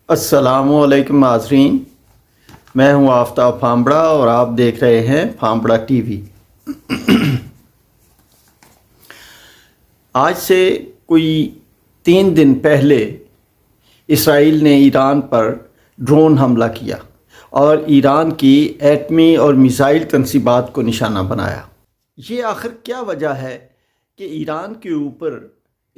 السلام علیکم ناظرین، میں ہوں آفتاب پھامبڑا اور آپ دیکھ رہے ہیں پھامبڑا ٹی وی۔ آج سے کوئی 3 دن پہلے اسرائیل نے ایران پر ڈرون حملہ کیا اور ایران کی ایٹمی اور میزائل تنصیبات کو نشانہ بنایا۔ یہ آخر کیا وجہ ہے کہ ایران کے اوپر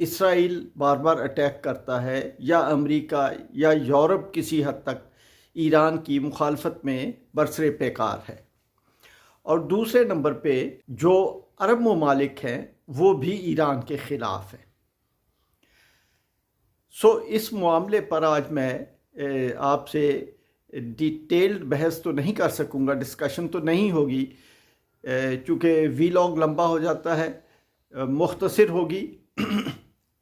اسرائیل بار بار اٹیک کرتا ہے، یا امریکہ یا یورپ کسی حد تک ایران کی مخالفت میں برسر پیکار ہے؟ اور دوسرے نمبر پہ جو عرب ممالک ہیں وہ بھی ایران کے خلاف ہیں۔ اس معاملے پر آج میں آپ سے ڈیٹیلڈ بحث تو نہیں کر سکوں گا، ڈسکشن تو نہیں ہوگی، چونکہ ویلاگ لمبا ہو جاتا ہے، مختصر ہوگی،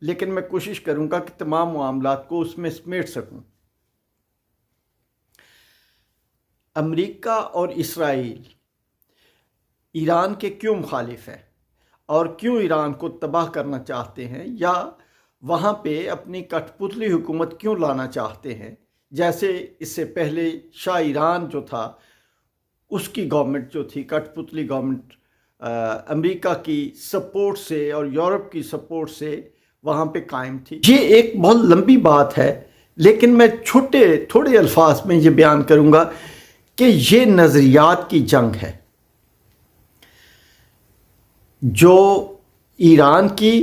لیکن میں کوشش کروں گا کہ تمام معاملات کو اس میں سمیٹ سکوں۔ امریکہ اور اسرائیل ایران کے کیوں مخالف ہیں اور کیوں ایران کو تباہ کرنا چاہتے ہیں، یا وہاں پہ اپنی کٹھ پتلی حکومت کیوں لانا چاہتے ہیں؟ جیسے اس سے پہلے شاہ ایران جو تھا، اس کی گورنمنٹ جو تھی کٹھ پتلی گورنمنٹ، امریکہ کی سپورٹ سے اور یورپ کی سپورٹ سے وہاں پہ قائم تھی۔ یہ ایک بہت لمبی بات ہے، لیکن میں تھوڑے الفاظ میں یہ بیان کروں گا کہ یہ نظریات کی جنگ ہے جو ایران کی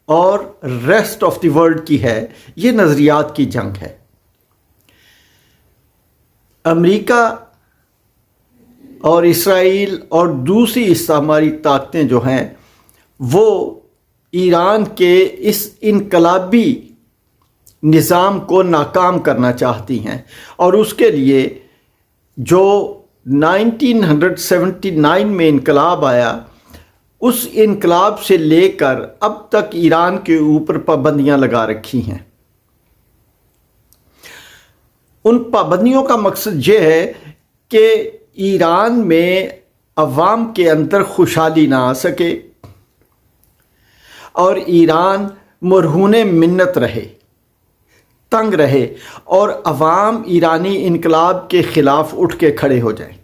اور ریسٹ آف دی ورلڈ کی ہے۔ یہ نظریات کی جنگ ہے۔ امریکہ اور اسرائیل اور دوسری استعماری طاقتیں جو ہیں وہ ایران کے اس انقلابی نظام کو ناکام کرنا چاہتی ہیں، اور اس کے لیے جو 1979 میں انقلاب آیا، اس انقلاب سے لے کر اب تک ایران کے اوپر پابندیاں لگا رکھی ہیں۔ ان پابندیوں کا مقصد یہ ہے کہ ایران میں عوام کے اندر خوشحالی نہ آ سکے اور ایران مرہون منت رہے، تنگ رہے، اور عوام ایرانی انقلاب کے خلاف اٹھ کے کھڑے ہو جائیں۔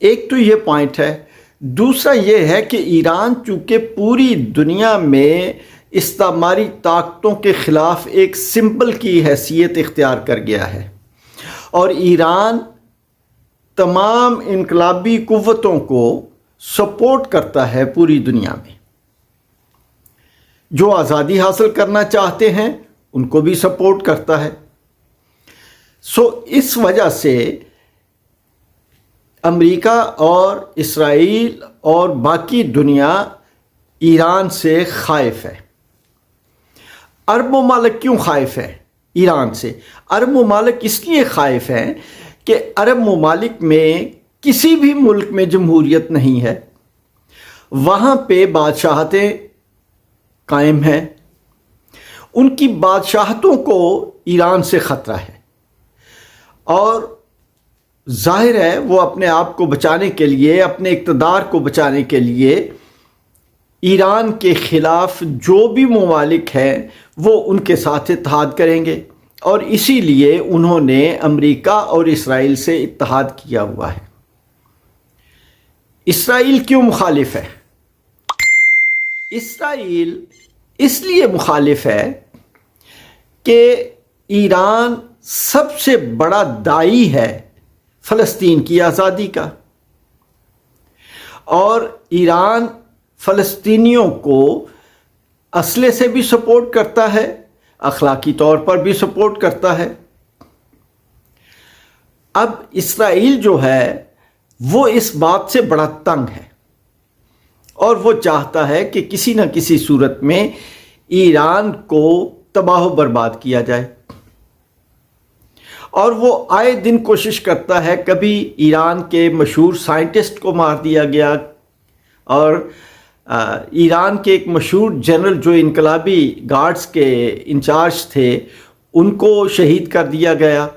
ایک تو یہ پوائنٹ ہے۔ دوسرا یہ ہے کہ ایران چونکہ پوری دنیا میں استعماری طاقتوں کے خلاف ایک سمبل کی حیثیت اختیار کر گیا ہے، اور ایران تمام انقلابی قوتوں کو سپورٹ کرتا ہے پوری دنیا میں۔ جو آزادی حاصل کرنا چاہتے ہیں ان کو بھی سپورٹ کرتا ہے۔ اس وجہ سے امریکہ اور اسرائیل اور باقی دنیا ایران سے خائف ہے۔ عرب ممالک کیوں خائف ہے ایران سے؟ عرب ممالک اس لیے خائف ہیں کہ عرب ممالک میں کسی بھی ملک میں جمہوریت نہیں ہے، وہاں پہ بادشاہتیں قائم ہیں، ان کی بادشاہتوں کو ایران سے خطرہ ہے، اور ظاہر ہے وہ اپنے آپ کو بچانے کے لیے، اپنے اقتدار کو بچانے کے لیے ایران کے خلاف جو بھی ممالک ہیں وہ ان کے ساتھ اتحاد کریں گے، اور اسی لیے انہوں نے امریکہ اور اسرائیل سے اتحاد کیا ہوا ہے۔ اسرائیل کیوں مخالف ہے؟ اسرائیل اس لیے مخالف ہے کہ ایران سب سے بڑا داعی ہے فلسطین کی آزادی کا، اور ایران فلسطینیوں کو اسلحے سے بھی سپورٹ کرتا ہے، اخلاقی طور پر بھی سپورٹ کرتا ہے۔ اب اسرائیل جو ہے وہ اس بات سے بڑا تنگ ہے، اور وہ چاہتا ہے کہ کسی نہ کسی صورت میں ایران کو تباہ و برباد کیا جائے، اور وہ آئے دن کوشش کرتا ہے۔ کبھی ایران کے مشہور سائنٹسٹ کو مار دیا گیا، اور ایران کے ایک مشہور جنرل جو انقلابی گارڈز کے انچارج تھے ان کو شہید کر دیا گیا،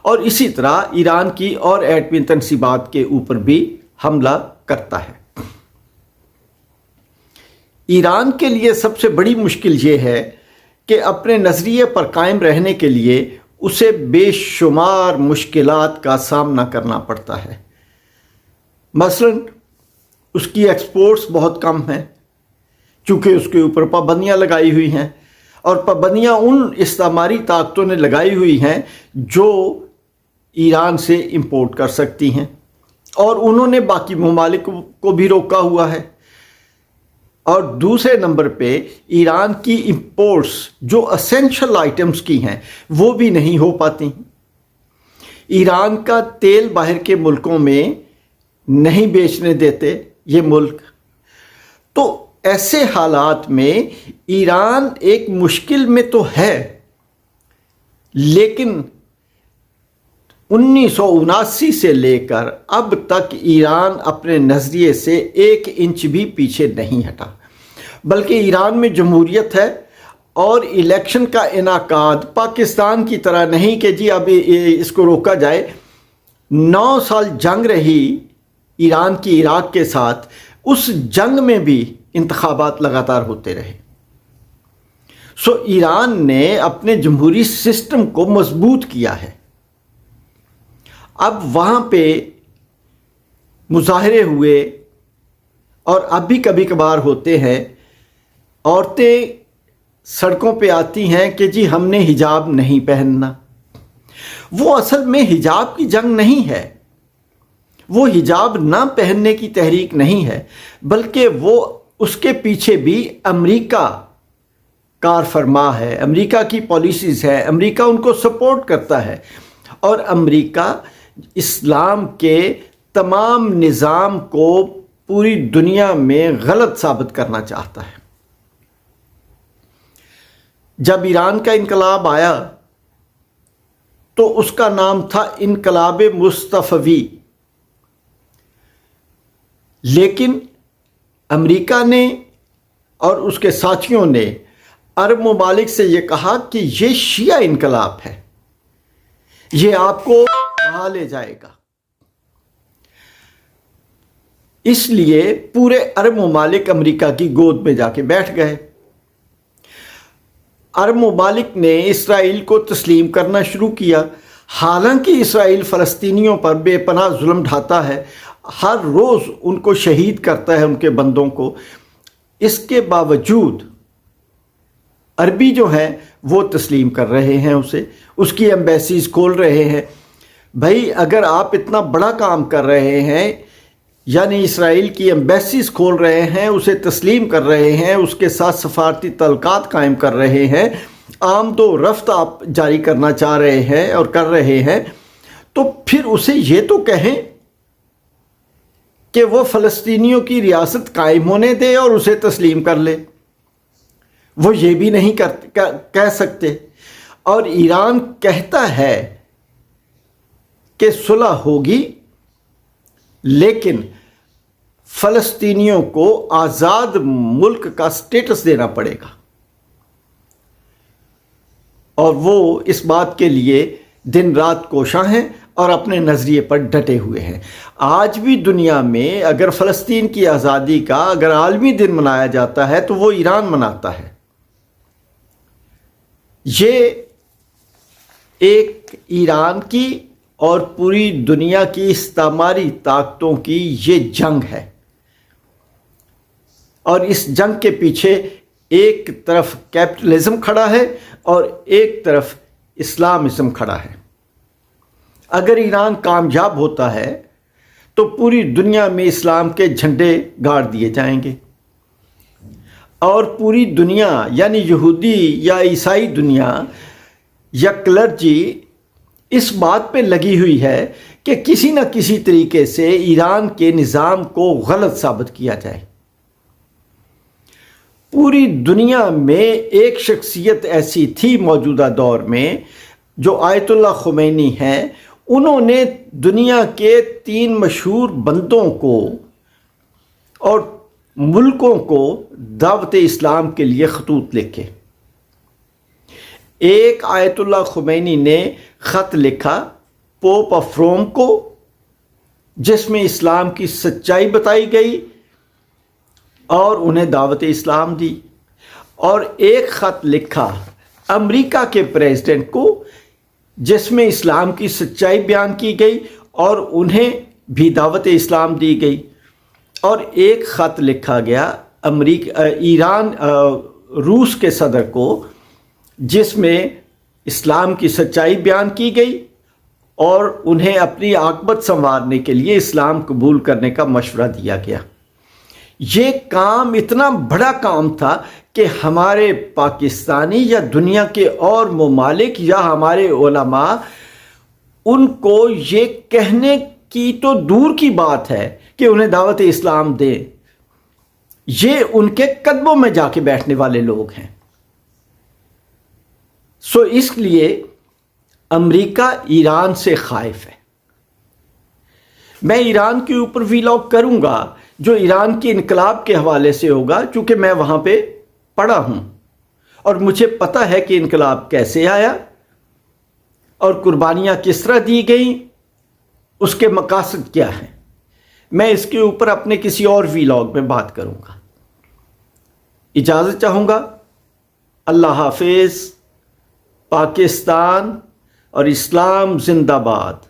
اور اسی طرح ایران کی اور ایٹمی تنصیبات کے اوپر بھی حملہ کرتا ہے۔ ایران کے لیے سب سے بڑی مشکل یہ ہے کہ اپنے نظریے پر قائم رہنے کے لیے اسے بے شمار مشکلات کا سامنا کرنا پڑتا ہے۔ مثلا اس کی ایکسپورٹس بہت کم ہیں چونکہ اس کے اوپر پابندیاں لگائی ہوئی ہیں، اور پابندیاں ان استعماری طاقتوں نے لگائی ہوئی ہیں جو ایران سے امپورٹ کر سکتی ہیں، اور انہوں نے باقی ممالک کو بھی روکا ہوا ہے۔ اور دوسرے نمبر پہ ایران کی امپورٹس جو اسینشل آئٹمس کی ہیں وہ بھی نہیں ہو پاتی۔ ایران کا تیل باہر کے ملکوں میں نہیں بیچنے دیتے یہ ملک۔ تو ایسے حالات میں ایران ایک مشکل میں تو ہے، لیکن 1979 سے لے کر اب تک ایران اپنے نظریے سے 1 انچ بھی پیچھے نہیں ہٹا، بلکہ ایران میں جمہوریت ہے، اور الیکشن کا انعقاد پاکستان کی طرح نہیں کہ جی اب اس کو روکا جائے۔ 9 سال جنگ رہی ایران کی عراق کے ساتھ، اس جنگ میں بھی انتخابات لگاتار ہوتے رہے۔ سو ایران نے اپنے جمہوری سسٹم کو مضبوط کیا ہے۔ اب وہاں پہ مظاہرے ہوئے، اور اب بھی کبھی کبھار ہوتے ہیں، عورتیں سڑکوں پہ آتی ہیں کہ جی ہم نے حجاب نہیں پہننا۔ وہ اصل میں حجاب کی جنگ نہیں ہے، وہ حجاب نہ پہننے کی تحریک نہیں ہے، بلکہ وہ اس کے پیچھے بھی امریکہ کار فرما ہے، امریکہ کی پالیسیز ہے، امریکہ ان کو سپورٹ کرتا ہے، اور امریکہ اسلام کے تمام نظام کو پوری دنیا میں غلط ثابت کرنا چاہتا ہے۔ جب ایران کا انقلاب آیا تو اس کا نام تھا انقلاب مصطفوی، لیکن امریکہ نے اور اس کے ساتھیوں نے عرب ممالک سے یہ کہا کہ یہ شیعہ انقلاب ہے، یہ آپ کو بہا لے جائے گا۔ اس لیے پورے عرب ممالک امریکہ کی گود میں جا کے بیٹھ گئے۔ عرب ممالک نے اسرائیل کو تسلیم کرنا شروع کیا، حالانکہ اسرائیل فلسطینیوں پر بے پناہ ظلم ڈھاتا ہے، ہر روز ان کو شہید کرتا ہے، ان کے بندوں کو۔ اس کے باوجود عربی جو ہیں وہ تسلیم کر رہے ہیں اسے، اس کی ایمبیسیز کھول رہے ہیں۔ بھائی اگر آپ اتنا بڑا کام کر رہے ہیں، یعنی اسرائیل کی ایمبیسیز کھول رہے ہیں، اسے تسلیم کر رہے ہیں، اس کے ساتھ سفارتی تعلقات قائم کر رہے ہیں، آمد و رفت آپ جاری کرنا چاہ رہے ہیں اور کر رہے ہیں، تو پھر اسے یہ تو کہیں کہ وہ فلسطینیوں کی ریاست قائم ہونے دے اور اسے تسلیم کر لے۔ وہ یہ بھی نہیں کہہ سکتے، اور ایران کہتا ہے کہ صلح ہوگی، لیکن فلسطینیوں کو آزاد ملک کا سٹیٹس دینا پڑے گا، اور وہ اس بات کے لیے دن رات کوشاں ہیں اور اپنے نظریے پر ڈٹے ہوئے ہیں۔ آج بھی دنیا میں اگر فلسطین کی آزادی کا اگر عالمی دن منایا جاتا ہے تو وہ ایران مناتا ہے۔ یہ ایک ایران کی اور پوری دنیا کی استعماری طاقتوں کی یہ جنگ ہے، اور اس جنگ کے پیچھے ایک طرف کیپٹلزم کھڑا ہے اور ایک طرف اسلامزم کھڑا ہے۔ اگر ایران کامیاب ہوتا ہے تو پوری دنیا میں اسلام کے جھنڈے گاڑ دیے جائیں گے، اور پوری دنیا یعنی یہودی یا عیسائی دنیا یا کلرجی اس بات پہ لگی ہوئی ہے کہ کسی نہ کسی طریقے سے ایران کے نظام کو غلط ثابت کیا جائے۔ پوری دنیا میں ایک شخصیت ایسی تھی موجودہ دور میں جو آیت اللہ خمینی ہیں، انہوں نے دنیا کے 3 مشہور بندوں کو اور ملکوں کو دعوت اسلام کے لیے خطوط لکھے۔ ایک آیت اللہ خمینی نے خط لکھا پوپ آف روم کو، جس میں اسلام کی سچائی بتائی گئی اور انہیں دعوت اسلام دی، اور ایک خط لکھا امریکہ کے پریزیڈنٹ کو، جس میں اسلام کی سچائی بیان کی گئی اور انہیں بھی دعوت اسلام دی گئی، اور ایک خط لکھا گیا روس کے صدر کو، جس میں اسلام کی سچائی بیان کی گئی اور انہیں اپنی عاقبت سنوارنے کے لیے اسلام قبول کرنے کا مشورہ دیا گیا۔ یہ کام اتنا بڑا کام تھا کہ ہمارے پاکستانی یا دنیا کے اور ممالک یا ہمارے علماء ان کو یہ کہنے کی تو دور کی بات ہے کہ انہیں دعوت اسلام دیں، یہ ان کے قدموں میں جا کے بیٹھنے والے لوگ ہیں۔ اس لیے امریکہ ایران سے خائف ہے۔ میں ایران کے اوپر ویلاگ کروں گا جو ایران کے انقلاب کے حوالے سے ہوگا، چونکہ میں وہاں پہ پڑھا ہوں اور مجھے پتہ ہے کہ انقلاب کیسے آیا اور قربانیاں کس طرح دی گئیں، اس کے مقاصد کیا ہیں۔ میں اس کے اوپر اپنے کسی اور ویلاگ میں بات کروں گا۔ اجازت چاہوں گا۔ اللہ حافظ۔ پاکستان اور اسلام زندہ باد۔